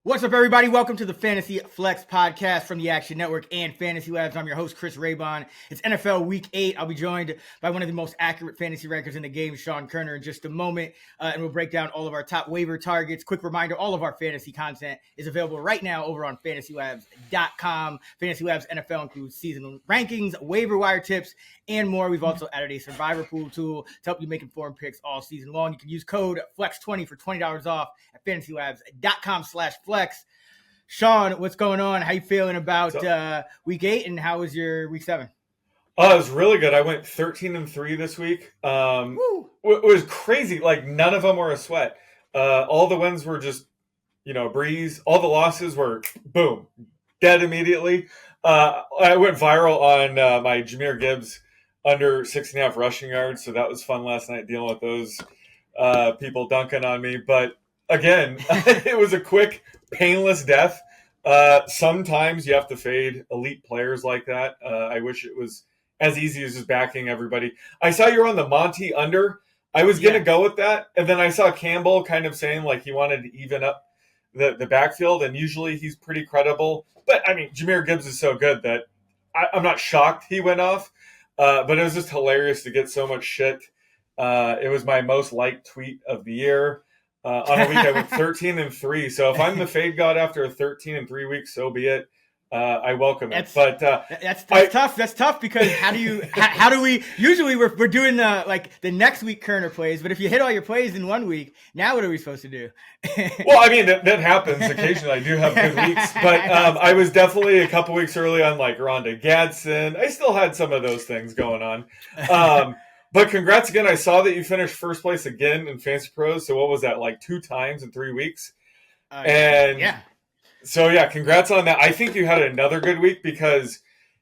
What's up, everybody? Welcome to the Fantasy Flex podcast from the Action Network and Fantasy Labs. I'm your host, Chris Raybon. It's NFL Week 8. I'll be joined by one of the most accurate fantasy rankers in the game, Sean Koerner, in just a moment. And we'll break down all of our top waiver targets. Quick reminder, all of our fantasy content is available right now over on fantasylabs.com. Fantasy Labs NFL includes seasonal rankings, waiver wire tips, and more. We've also added a survivor pool tool to help you make informed picks all season long. You can use code FLEX20 for $20 off at fantasylabs.com/flex. Sean, what's going on? How you feeling about week 8, and how was your week 7? Oh, it was really good. I went 13-3 this week. It was crazy. Like, none of them were a sweat. All the wins were just, a breeze. All the losses were, boom, dead immediately. I went viral on my Jahmyr Gibbs under 6.5 rushing yards, so that was fun last night dealing with those people dunking on me. But again, it was a quick, painless death. Sometimes you have to fade elite players like that. I wish it was as easy as just backing everybody. I saw you were on the Monty under. I was going to go with that. And then I saw Campbell kind of saying like he wanted to even up the backfield. And usually he's pretty credible. But, I mean, Jahmyr Gibbs is so good that I'm not shocked he went off. But it was just hilarious to get so much shit. It was my most liked tweet of the year. On a week I went 13-3. So if I'm the fade god after a 13-3 week, so be it. I welcome it. But that's tough. That's tough because how do we usually we're doing the next week Koerner plays, but if you hit all your plays in 1 week, now what are we supposed to do? Well, I mean that happens occasionally. I do have good weeks, but I was definitely a couple weeks early on like Rhonda Gadsden. I still had some of those things going on. But congrats again. I saw that you finished first place again in Fantasy Pros. So what was that, like 2 times in 3 weeks? So, congrats on that. I think you had another good week because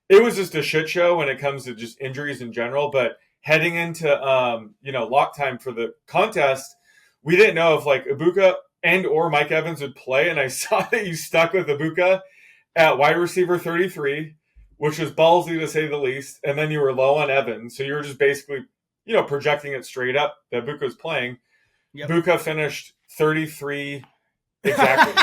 it was just a shit show when it comes to just injuries in general. But heading into, lock time for the contest, we didn't know if like Ibuka and or Mike Evans would play. And I saw that you stuck with Ibuka at wide receiver 33, which was ballsy to say the least. And then you were low on Evans. So you were just basically projecting it straight up that Buka was playing. Yep. Buka finished 33 exactly.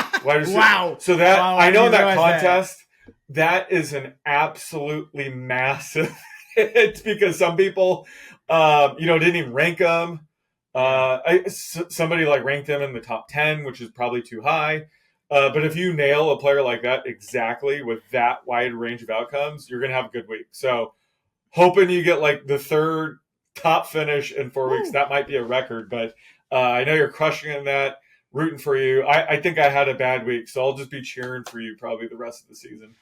Wow. So that I know in that contest, that is an absolutely massive hit because some people, didn't even rank him. Somebody like ranked him in the top 10, which is probably too high. But if you nail a player like that exactly with that wide range of outcomes, you're going to have a good week. So hoping you get like the third top finish in 4 weeks. That might be a record, but I know you're crushing in that, rooting for you. I think I had a bad week, so I'll just be cheering for you probably the rest of the season.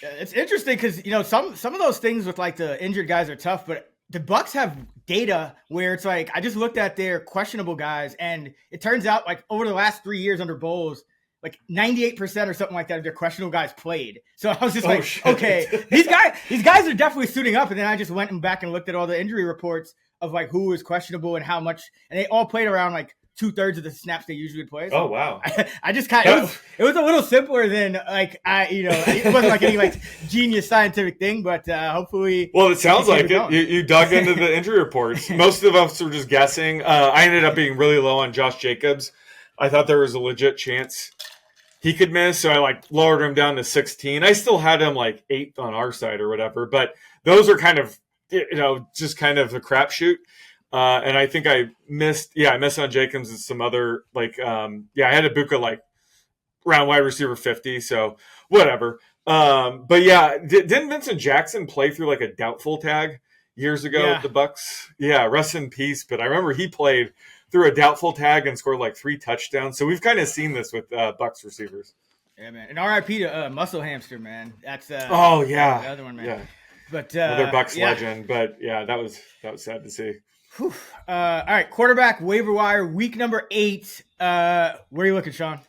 It's interesting because, some of those things with like the injured guys are tough, but the Bucs have data where it's like, I just looked at their questionable guys and it turns out like over the last 3 years under Bowles, like 98% or something like that of their questionable guys played. So I was just okay, these guys are definitely suiting up. And then I just went back and looked at all the injury reports of like who was questionable and how much, and they all played around like 2/3 of the snaps they usually play. So oh wow! I just it was a little simpler than like it wasn't like any like genius scientific thing, but hopefully. Well, it sounds like it. You dug into the injury reports. Most of us were just guessing. I ended up being really low on Josh Jacobs. I thought there was a legit chance he could miss, so I like lowered him down to 16. I still had him like 8th on our side or whatever, but those are kind of just kind of a crapshoot. And I think I missed on Jacobs and some other I had a Ibuka like around wide receiver 50, so whatever. But yeah, didn't Vincent Jackson play through like a doubtful tag years ago with the Bucs? Yeah, rest in peace. But I remember he played through a doubtful tag and scored like 3 touchdowns. So we've kind of seen this with Bucs receivers. Yeah, man. And RIP to Muscle Hamster, man. That's the other one, man. Yeah. But another Bucs legend. But yeah, that was sad to see. All right, quarterback waiver wire week number 8. Where are you looking, Sean?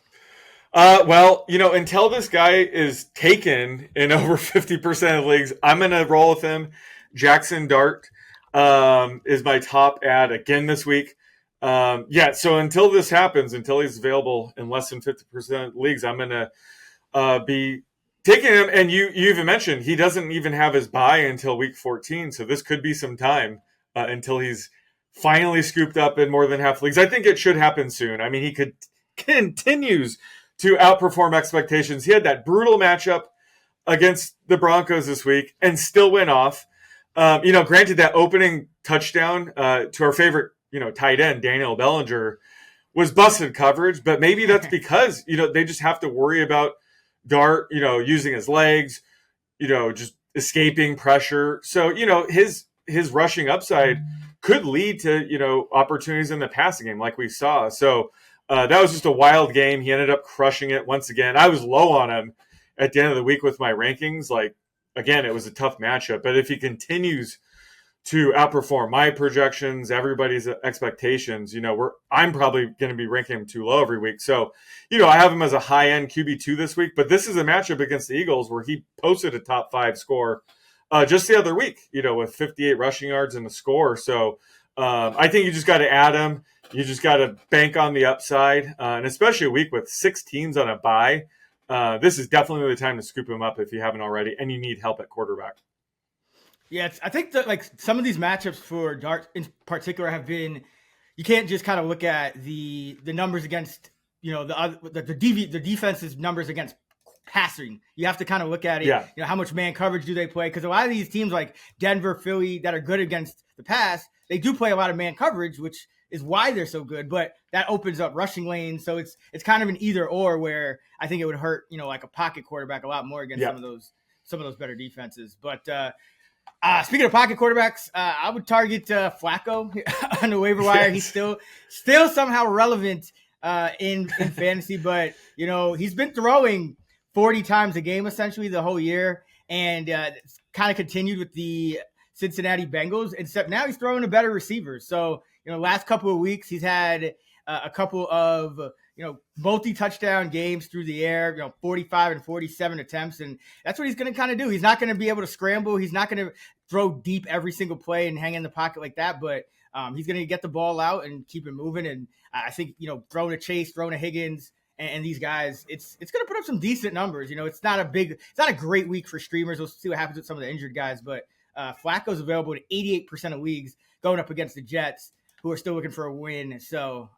Well, until this guy is taken in over 50% of leagues, I'm going to roll with him. Jackson Dart is my top ad again this week. So until this happens, until he's available in less than 50% of leagues, I'm going to be taking him. And you even mentioned he doesn't even have his bye until week 14. So this could be some time until he's finally scooped up in more than half leagues. I think it should happen soon. I mean, he continues to outperform expectations. He had that brutal matchup against the Broncos this week and still went off. Granted, that opening touchdown to our favorite, tight end, Daniel Bellinger, was busted coverage, but maybe that's because, they just have to worry about Dart, using his legs, just escaping pressure. So, his rushing upside could lead to, opportunities in the passing game like we saw. So that was just a wild game. He ended up crushing it once again. I was low on him at the end of the week with my rankings. Like, again, it was a tough matchup, but if he continues to outperform my projections, everybody's expectations, I'm probably going to be ranking him too low every week. So, I have him as a high-end QB2 this week, but this is a matchup against the Eagles where he posted a top 5 score just the other week, with 58 rushing yards and a score. So I think you just got to add him. You just got to bank on the upside, and especially a week with 6 teams on a bye. This is definitely the time to scoop him up if you haven't already, and you need help at quarterback. Yeah, I think that some of these matchups for Dart in particular have been, you can't just kind of look at the numbers against, the defense's numbers against passing. You have to kind of look at it, how much man coverage do they play? Because a lot of these teams like Denver, Philly, that are good against the pass, they do play a lot of man coverage, which is why they're so good, but that opens up rushing lanes. So it's kind of an either or where I think it would hurt, like a pocket quarterback a lot more against some of those better defenses. But speaking of pocket quarterbacks, I would target Flacco on the waiver wire. He's still somehow relevant in fantasy, but he's been throwing 40 times a game essentially the whole year, and it's kind of continued with the Cincinnati Bengals, except now he's throwing to better receivers. So last couple of weeks he's had a couple of multi-touchdown games through the air, 45 and 47 attempts. And that's what he's going to kind of do. He's not going to be able to scramble. He's not going to throw deep every single play and hang in the pocket like that. But he's going to get the ball out and keep it moving. And I think, throwing to Chase, throwing to Higgins and these guys, it's going to put up some decent numbers. It's not a great week for streamers. We'll see what happens with some of the injured guys. But Flacco's available in 88% of leagues going up against the Jets, who are still looking for a win. So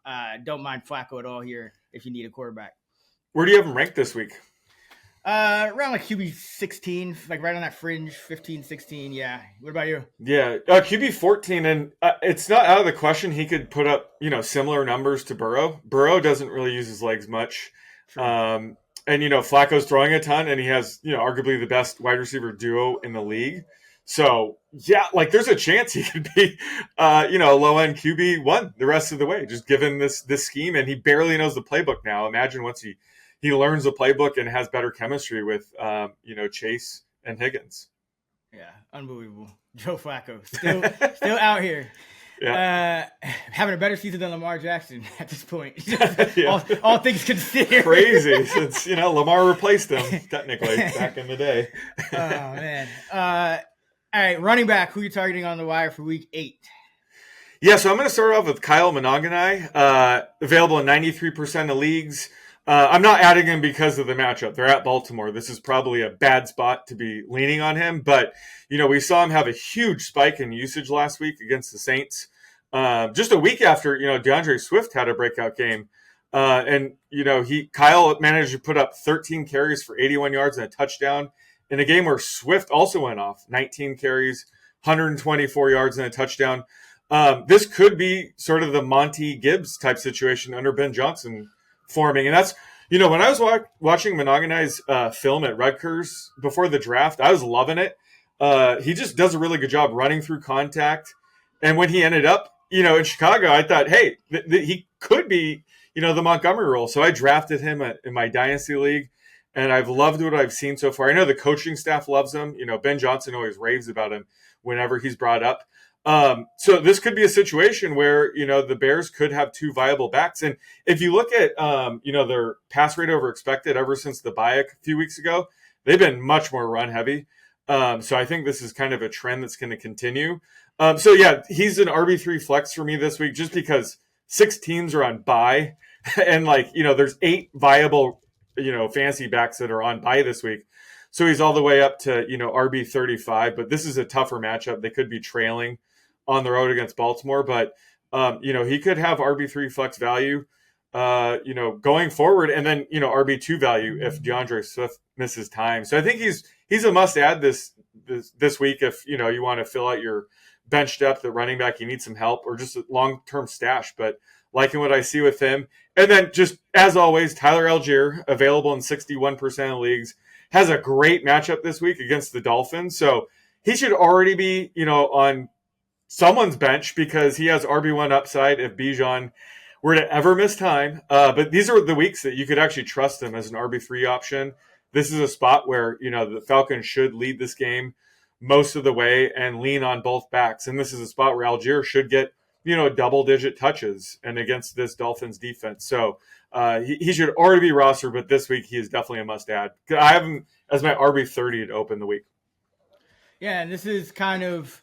don't mind Flacco at all here if you need a quarterback. Where do you have him ranked this week? Around like QB 16, like right on that fringe, 15, 16. Yeah. What about you? Yeah, QB 14, and it's not out of the question he could put up, similar numbers to Burrow. Burrow doesn't really use his legs much. Sure. And, Flacco's throwing a ton, and he has, arguably the best wide receiver duo in the league. So, yeah, there's a chance he could be, low-end QB1 the rest of the way, just given this scheme. And he barely knows the playbook now. Imagine once he learns the playbook and has better chemistry with, Chase and Higgins. Yeah, unbelievable. Joe Flacco, still out here. Yeah. Having a better season than Lamar Jackson at this point. all things considered. Crazy, since, Lamar replaced him, technically, back in the day. Oh, man. All right, running back, who are you targeting on the wire for week 8? Yeah, so I'm going to start off with Kyle Monogany, available in 93% of leagues. I'm not adding him because of the matchup. They're at Baltimore. This is probably a bad spot to be leaning on him. But, we saw him have a huge spike in usage last week against the Saints. Just a week after, DeAndre Swift had a breakout game. And Kyle managed to put up 13 carries for 81 yards and a touchdown in a game where Swift also went off, 19 carries, 124 yards and a touchdown. This could be sort of the Monty Gibbs type situation under Ben Johnson forming. And that's, when I was watching Monogany's film at Rutgers before the draft, I was loving it. He just does a really good job running through contact. And when he ended up, in Chicago, I thought, hey, he could be, the Montgomery role. So I drafted him in my Dynasty League. And I've loved what I've seen so far. I know the coaching staff loves him. Ben Johnson always raves about him whenever he's brought up. So this could be a situation where, the Bears could have 2 viable backs. And if you look at, their pass rate over expected ever since the bye a few weeks ago, they've been much more run heavy. So I think this is kind of a trend that's going to continue. So yeah, he's an RB3 flex for me this week, just because 6 teams are on bye and there's 8 viable fantasy backs that are on bye this week. So he's all the way up to, RB 35, but this is a tougher matchup. They could be trailing on the road against Baltimore, but, he could have RB3 flex value. going forward, and then RB2 value if DeAndre Swift misses time. So I think he's a must add this week if you want to fill out your bench depth at running back, you need some help, or just a long term stash. But liking what I see with him, and then just as always, Tyler Algier available in 61% of leagues, has a great matchup this week against the Dolphins. So he should already be on someone's bench because he has RB1 upside if Bijan were to ever miss time. But these are the weeks that you could actually trust him as an RB3 option. This is a spot where, the Falcons should lead this game most of the way and lean on both backs. And this is a spot where Algier should get, double-digit touches and against this Dolphins defense. So he should already be rostered, but this week he is definitely a must-add. I have him as my RB30 to open the week. Yeah, and this is kind of,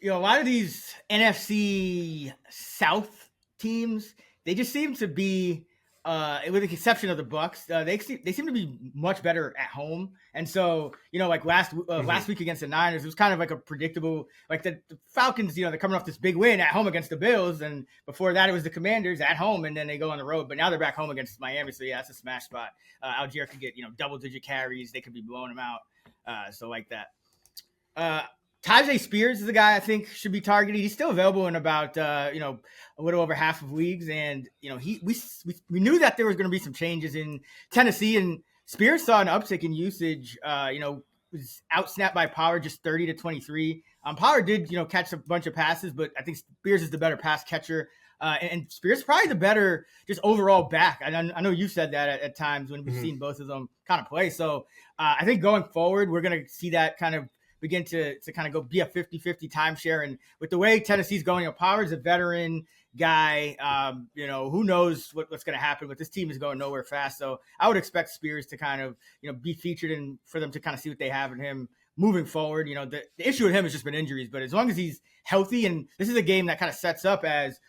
a lot of these NFC South teams, they just seem to be, with the exception of the Bucks, they seem to be much better at home. And so, like last week against the Niners, it was kind of like a predictable, like the Falcons, they're coming off this big win at home against the Bills. And before that, it was the Commanders at home, and then they go on the road. But now they're back home against Miami. So, yeah, that's a smash spot. Algier could get, double-digit carries. They could be blowing them out. So like that. Tajay Spears is the guy I think should be targeted. He's still available in about a little over half of leagues, and we knew that there was going to be some changes in Tennessee, and Spears saw an uptick in usage. Was outsnapped by Pollard just 30 to 23. Pollard did catch a bunch of passes, but I think Spears is the better pass catcher, and Spears is probably the better just overall back. I know you said that at times when we've seen both of them kind of play. So I think going forward, we're going to see that kind of begin to kind of go be a 50-50 timeshare. And with the way Tennessee's going, Pollard's a veteran guy. Who knows what's going to happen, but this team is going nowhere fast. So I would expect Spears to kind of, be featured and for them to kind of see what they have in him moving forward. The issue with him has just been injuries, but as long as he's healthy, and this is a game that kind of sets up as,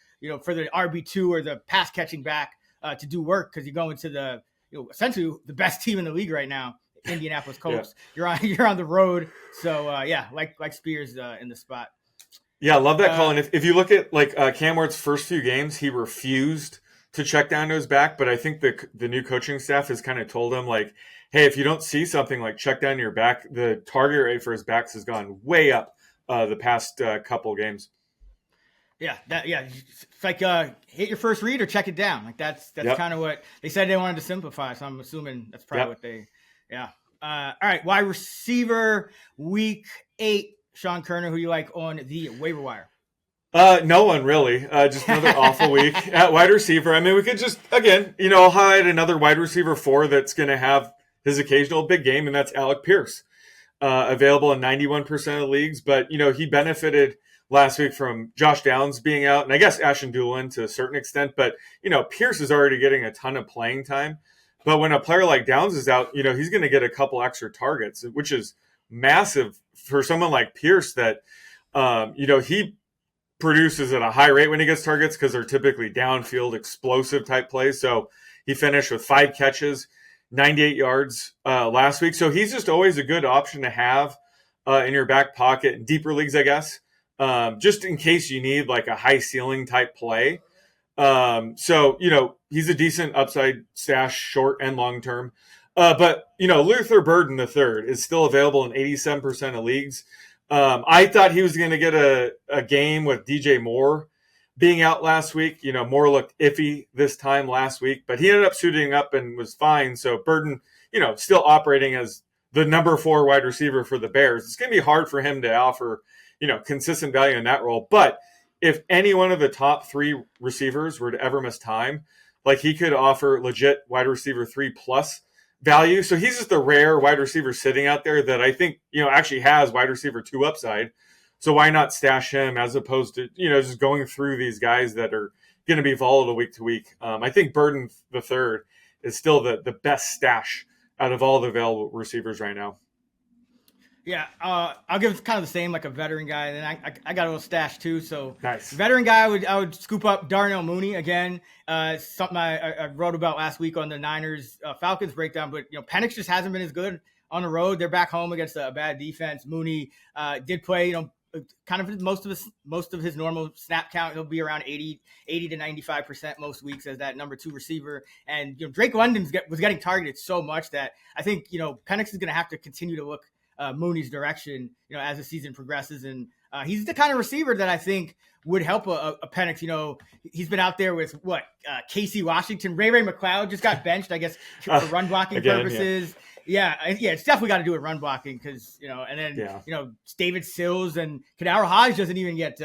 for the RB2 or the pass catching back to do work, because you're going to the, essentially the best team in the league right now. Indianapolis Colts. Yeah. You're on the road, so like Spears in the spot. Yeah, I love that call. And if you look at Cam Ward's first few games, he refused to check down to his back. But I think the new coaching staff has kind of told him hey, if you don't see something like check down your back, the target rate for his backs has gone way up the past couple games. Yeah, it's like hit your first read or check it down. That's kind of what they said they wanted to simplify. So I'm assuming that's probably what they. Yeah. All right. Wide receiver week 8, Sean Koerner, who you like on the waiver wire? No one really. Just another awful week at wide receiver. I mean, we could just, again, I'll highlight another wide receiver 4 that's going to have his occasional big game, and that's Alec Pierce, available in 91% of leagues. But, he benefited last week from Josh Downs being out, and I guess Ashton Doolin to a certain extent. But, Pierce is already getting a ton of playing time. But when a player like Downs is out, he's going to get a couple extra targets, which is massive for someone like Pierce that, he produces at a high rate when he gets targets because they're typically downfield explosive type plays. So he finished with 5 catches, 98 yards last week. So he's just always a good option to have in your back pocket in deeper leagues, I guess, just in case you need a high ceiling type play. So, he's a decent upside stash, short and long term. But, Luther Burden III is still available in 87% of leagues. I thought he was going to get a game with DJ Moore being out last week. Moore looked iffy this time last week, but he ended up suiting up and was fine. So Burden, still operating as the number 4 wide receiver for the Bears. It's going to be hard for him to offer, consistent value in that role. But if any one of the top 3 receivers were to ever miss time, he could offer legit wide receiver 3+ value. So he's just the rare wide receiver sitting out there that I think, actually has wide receiver 2 upside. So why not stash him as opposed to, just going through these guys that are going to be volatile week to week. I think Burden III is still the best stash out of all the available receivers right now. Yeah, I'll give kind of the same, like a veteran guy. And then I got a little stash too. So nice. Veteran guy, I would scoop up Darnell Mooney again. Something I wrote about last week on the Niners Falcons breakdown. But Penix just hasn't been as good on the road. They're back home against a bad defense. Mooney did play kind of most of his normal snap count. He'll be around 80 to 95% most weeks as that number 2 receiver. And Drake London was getting targeted so much that I think Penix is going to have to continue to look Mooney's direction as the season progresses. And he's the kind of receiver that I think would help a Penix. He's been out there with Casey Washington. Ray McLeod just got benched, I guess, for run blocking purposes. Yeah, it's definitely got to do with run blocking because, and then, David Sills and Kadar Hodge doesn't even get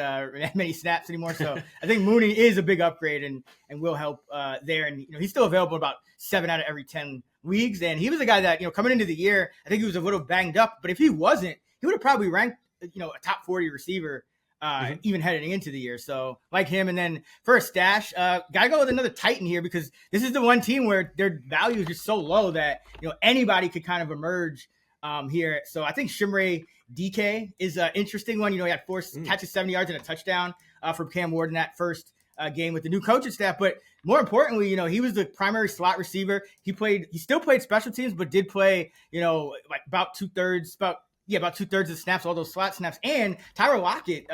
many snaps anymore. So I think Mooney is a big upgrade and will help there. And, he's still available about 7 out of every 10 leagues. And he was a guy that, coming into the year, I think he was a little banged up. But if he wasn't, he would have probably ranked, a top 40 receiver even heading into the year. So like him. And then for a stash, gotta go with another Titan here because this is the one team where their value is just so low that anybody could kind of emerge here. So I think Shimray DK is an interesting one. He had 4 catches, 70 yards and a touchdown from Cam Ward in that first game with the new coaching staff. But more importantly, he was the primary slot receiver. He still played special teams, but did play like about 2/3 of the snaps, all those slot snaps. And Tyler Lockett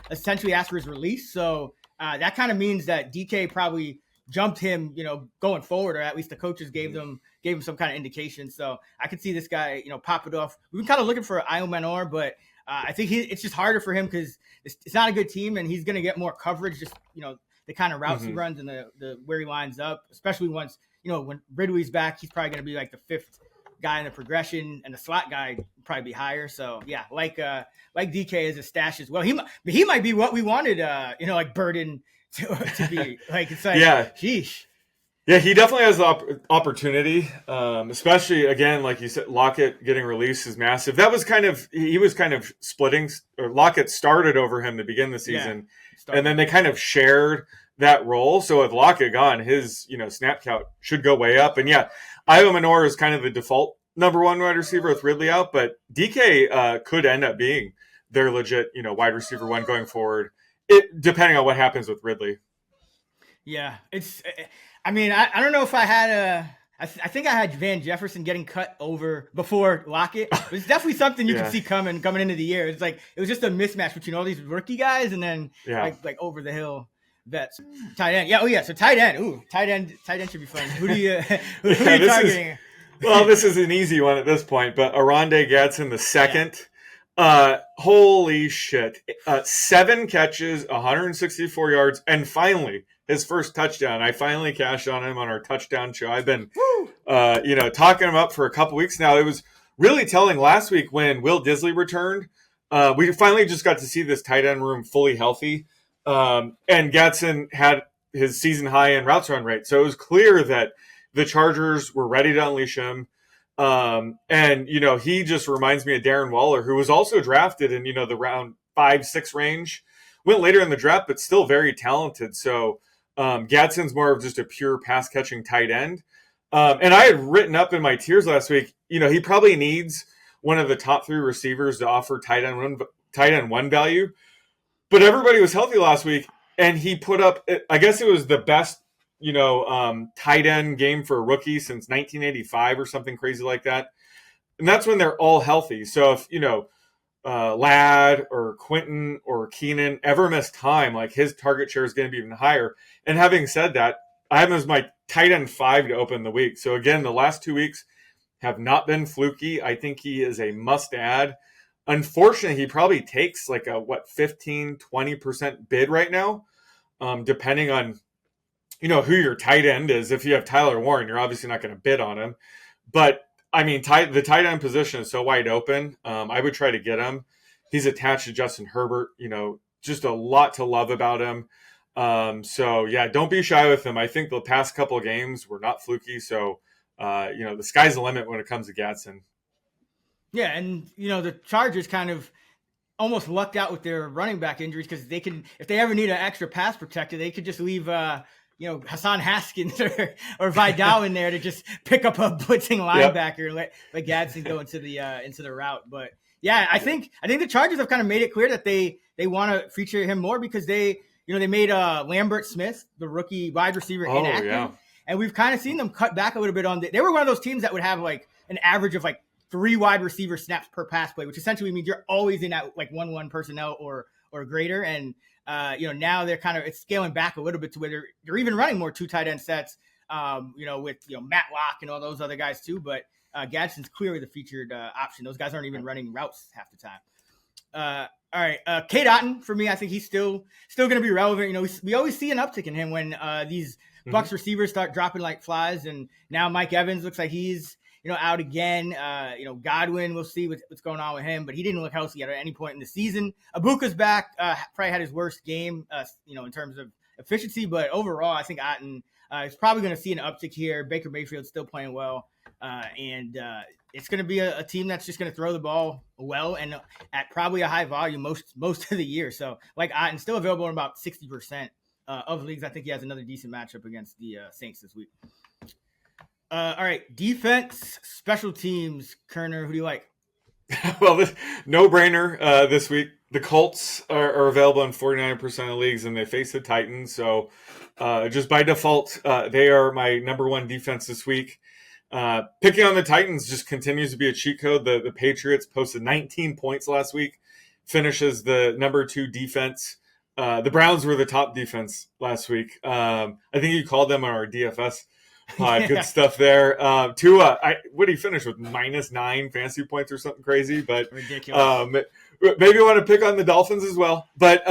essentially asked for his release. So that kind of means that DK probably jumped him, going forward, or at least the coaches gave him some kind of indication. So I could see this guy, pop it off. We've been kind of looking for Io Manor, but I think it's just harder for him because it's not a good team, and he's going to get more coverage, just, the kind of routes he runs and the where he lines up, especially once, when Ridley's back, he's probably going to be like the 5th guy in the progression, and the slot guy would probably be higher. So yeah, like DK as a stash as well. He might be what we wanted, like Burden to be. Like it's like, yeah, sheesh. Yeah, he definitely has the opportunity, especially, again, like you said, Lockett getting released is massive. He was kind of splitting, or Lockett started over him to begin the season, and then they kind of shared that role. So with Lockett gone, his snap count should go way up. And yeah, Io Manor is kind of the default number 1 wide receiver with Ridley out, but DK could end up being their legit wide receiver 1 going forward, depending on what happens with Ridley. Yeah, I don't know if I had I think I had Van Jefferson getting cut over before Lockett. But it's definitely something you can see coming into the year. It's like it was just a mismatch between all these rookie guys and then like over the hill vets. Tight end. Yeah, so tight end. Ooh, tight end should be fun. Who are you targeting? This is an easy one at this point, but Arande Gadsden the second. Holy shit. 7 catches, 164 yards, and finally his first touchdown. I finally cashed on him on our touchdown show. I've been, talking him up for a couple weeks now. It was really telling last week when Will Disley returned. We finally just got to see this tight end room fully healthy. And Gadsden had his season high in routes run rate. So it was clear that the Chargers were ready to unleash him. And he just reminds me of Darren Waller, who was also drafted in, the round 5-6 range, went later in the draft, but still very talented. So, Gadsden's more of just a pure pass catching tight end. And I had written up in my tiers last week, he probably needs one of the top 3 receivers to offer tight end 1 value, but everybody was healthy last week. And he put up, I guess it was the best, tight end game for a rookie since 1985 or something crazy like that. And that's when they're all healthy. So if, Ladd or Quentin or Keenan ever miss time, like his target share is going to be even higher. And having said that, I have him as my tight end 5 to open the week. So again, the last 2 weeks have not been fluky. I think he is a must add. Unfortunately, he probably takes like a 15-20% bid right now, depending on who your tight end is. If you have Tyler Warren, you're obviously not going to bid on him. But I mean, the tight end position is so wide open. I would try to get him. He's attached to Justin Herbert. Just a lot to love about him. So yeah, don't be shy with him. I think the past couple of games were not fluky. So the sky's the limit when it comes to Gadsden. Yeah, and the Chargers kind of almost lucked out with their running back injuries because they can, if they ever need an extra pass protector, they could just leave Hassan Haskins or Vidal in there to just pick up a blitzing linebacker and let Gadsden go into the route. But yeah, I think the Chargers have kind of made it clear that they want to feature him more because they made Lambert Smith, the rookie wide receiver, inactive. Yeah. And we've kind of seen them cut back a little bit on they were one of those teams that would have like an average of like 3 wide receiver snaps per pass play, which essentially means you're always in that like 1-1 personnel or greater. And now they're it's scaling back a little bit to where they're even running more 2 tight end sets. With Matt Locke and all those other guys too. But Gadsden's clearly the featured option. Those guys aren't even running routes half the time. All right, Cade Otton for me. I think he's still going to be relevant. We always see an uptick in him when these Bucs receivers start dropping like flies, and now Mike Evans looks like he's out again. Godwin, we'll see what's going on with him, but he didn't look healthy at any point in the season. Abuka's back, probably had his worst game, in terms of efficiency, but overall, I think Otton is probably going to see an uptick here. Baker Mayfield's still playing well, and it's going to be a team that's just going to throw the ball well and at probably a high volume most of the year. So, like Otton, still available in about 60% of leagues. I think he has another decent matchup against the Saints this week. All right, defense, special teams. Koerner, who do you like? Well, no-brainer this week. The Colts are available in 49% of leagues, and they face the Titans. So just by default, they are my number 1 defense this week. Picking on the Titans just continues to be a cheat code. The Patriots posted 19 points last week, finishes the number 2 defense. The Browns were the top defense last week. I think you called them our DFS pod. Good stuff there. Tua, what did he finish with? -9 fantasy points or something crazy, but ridiculous. Maybe I want to pick on the Dolphins as well. But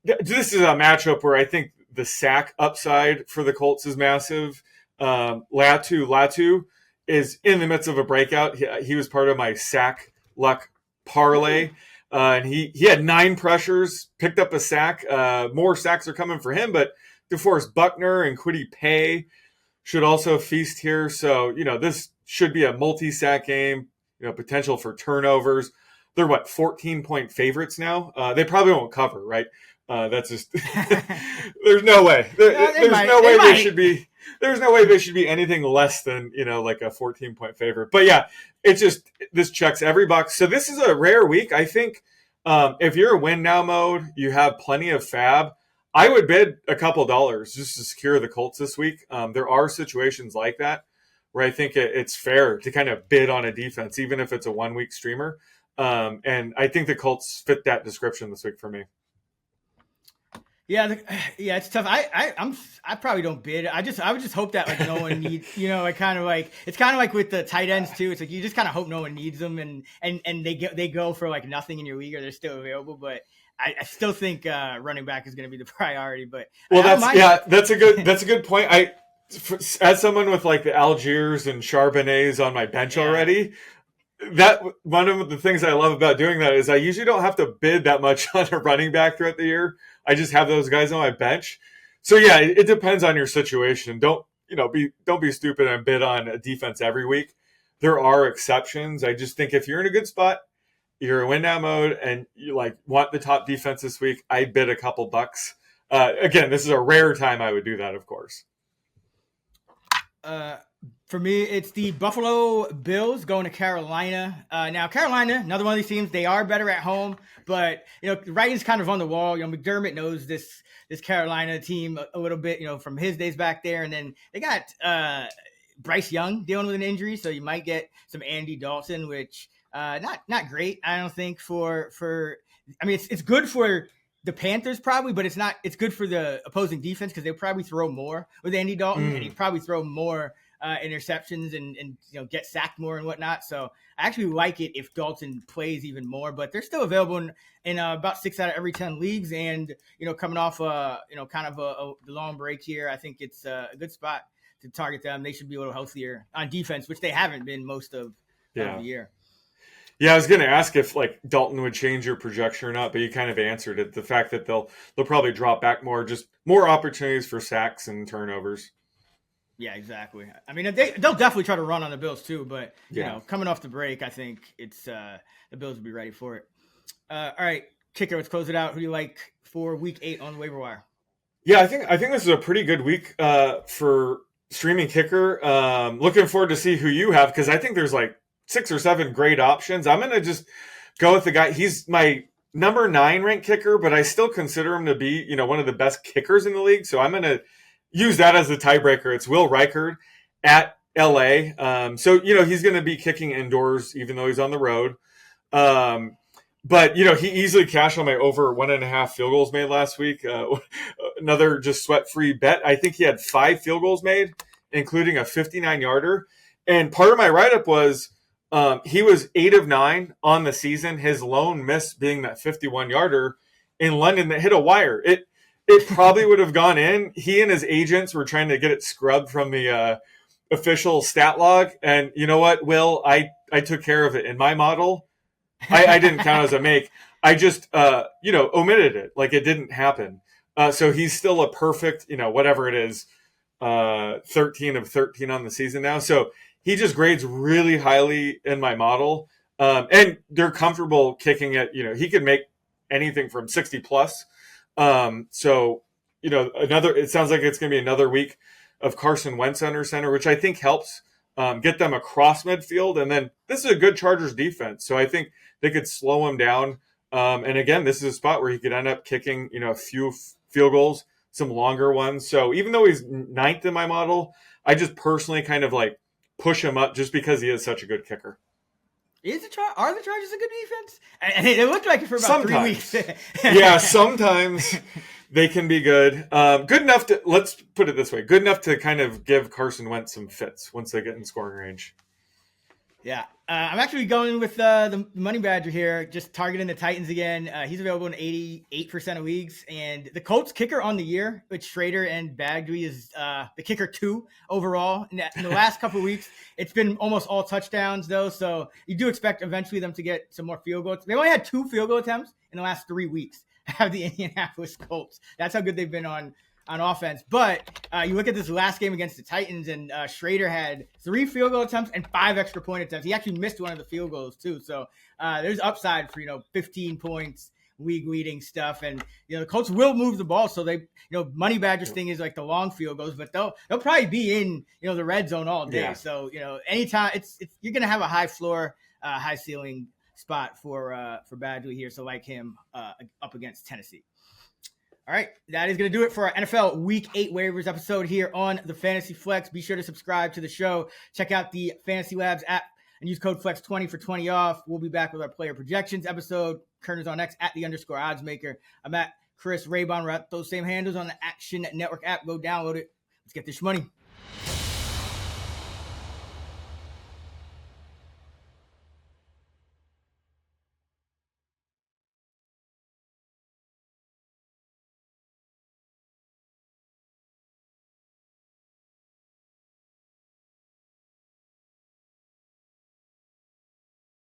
this is a matchup where I think the sack upside for the Colts is massive. Latu is in the midst of a breakout. He was part of my sack luck parlay. And he had 9 pressures, picked up a sack. More sacks are coming for him, but DeForest Buckner and Kwity Paye should also feast here. So, this should be a multi-sack game, potential for turnovers. They're 14-point favorites now? They probably won't cover, right? That's just there's no way. There's no way they should be anything less than, like a 14-point favorite. But yeah, this checks every box. So this is a rare week. I think if you're in win now mode, you have plenty of fab. I would bid a couple dollars just to secure the Colts this week. There are situations like that where I think it's fair to kind of bid on a defense, even if it's a 1-week streamer. And I think the Colts fit that description this week for me. Yeah, it's tough. I probably don't bid. I would just hope that no one needs, it's kind of like with the tight ends too. It's like you just kind of hope no one needs them, and they go for nothing in your league, or they're still available. But I still think running back is going to be the priority. But that's a good point. As someone with the Algiers and Charbonnets on my bench already. That one of the things I love about doing that is I usually don't have to bid that much on a running back throughout the year. I just have those guys on my bench. So yeah, it depends on your situation. Don't be stupid and bid on a defense every week. There are exceptions. I just think if you're in a good spot, you're in win now mode, and you want the top defense this week, I bid a couple bucks. Again, this is a rare time I would do that, of course. For me, it's the Buffalo Bills going to Carolina. Now, Carolina, another one of these teams, they are better at home, but the writing's kind of on the wall. McDermott knows this Carolina team a little bit, from his days back there, and then they got Bryce Young dealing with an injury, so you might get some Andy Dalton, which not great, I don't think. It's good for the Panthers probably, but it's good for the opposing defense because they'll probably throw more with Andy Dalton, and he'd probably throw more interceptions and get sacked more and whatnot. So I actually like it if Dalton plays even more, but they're still available in about 6 out of every 10 leagues. And, coming off kind of the long break here, I think it's a good spot to target them. They should be a little healthier on defense, which they haven't been most of the year. Yeah, I was going to ask if Dalton would change your projection or not, but you kind of answered it. The fact that they'll probably drop back more, just more opportunities for sacks and turnovers. Yeah, exactly. They'll definitely try to run on the Bills too, but coming off the break, I think it's the Bills will be ready for it. All right, kicker, let's close it out. Who do you like for Week 8 on the waiver wire? Yeah, I think this is a pretty good week for streaming kicker. Looking forward to see who you have because I think there's 6 or 7 great options. I'm gonna just go with the guy. He's my number 9 ranked kicker, but I still consider him to be one of the best kickers in the league. So I'm gonna use that as the tiebreaker. It's Will Reichard at LA. So, he's going to be kicking indoors, even though he's on the road. But, he easily cashed on my over 1.5 field goals made last week. Another just sweat-free bet. I think he had 5 field goals made, including a 59-yarder. And part of my write-up was he was 8 of 9 on the season. His lone miss being that 51-yarder in London that hit a wire. It probably would have gone in. He and his agents were trying to get it scrubbed from the official stat log. And you know what, Will? I took care of it in my model. I didn't count as a make. I just, omitted it. Like it didn't happen. So he's still a perfect, whatever it is, 13 of 13 on the season now. So he just grades really highly in my model. And they're comfortable kicking it. He could make anything from 60 plus. So, it sounds like it's going to be another week of Carson Wentz under center, which I think helps get them across midfield. And then this is a good Chargers defense. So I think they could slow him down. And again, this is a spot where he could end up kicking, a few field goals, some longer ones. So even though he's 9th in my model, I just personally kind of like push him up just because he is such a good kicker. Are the Chargers a good defense? And it looked like it for about 3 weeks. Yeah, sometimes they can be good. Good enough to, let's put it this way, good enough to kind of give Carson Wentz some fits once they get in scoring range. Yeah. I'm actually going with the Money Badger here, just targeting the Titans again. He's available in 88% of leagues. And the Colts kicker on the year with Schrader and Bagby is the kicker 2 overall. In the last couple of weeks, it's been almost all touchdowns, though. So you do expect eventually them to get some more field goals. They only had 2 field goal attempts in the last 3 weeks. Have the Indianapolis Colts. That's how good they've been on offense. But you look at this last game against the Titans, and Schrader had 3 field goal attempts and 5 extra point attempts. He actually missed one of the field goals too. So there's upside for 15 points, league leading stuff. And the Colts will move the ball. So they Money Badgers thing is like the long field goals, but they'll probably be in the red zone all day. Yeah. So anytime it's you're gonna have a high floor, high ceiling spot for Badgley here. So like him up against Tennessee. All right, that is going to do it for our NFL Week 8 waivers episode here on the Fantasy Flex. Be sure to subscribe to the show. Check out the Fantasy Labs app and use code FLEX20 for 20 off. We'll be back with our player projections episode. Koerner's on X at @_oddsmaker. I'm at Chris Raybon. We're at those same handles on the Action Network app. Go download it. Let's get this money.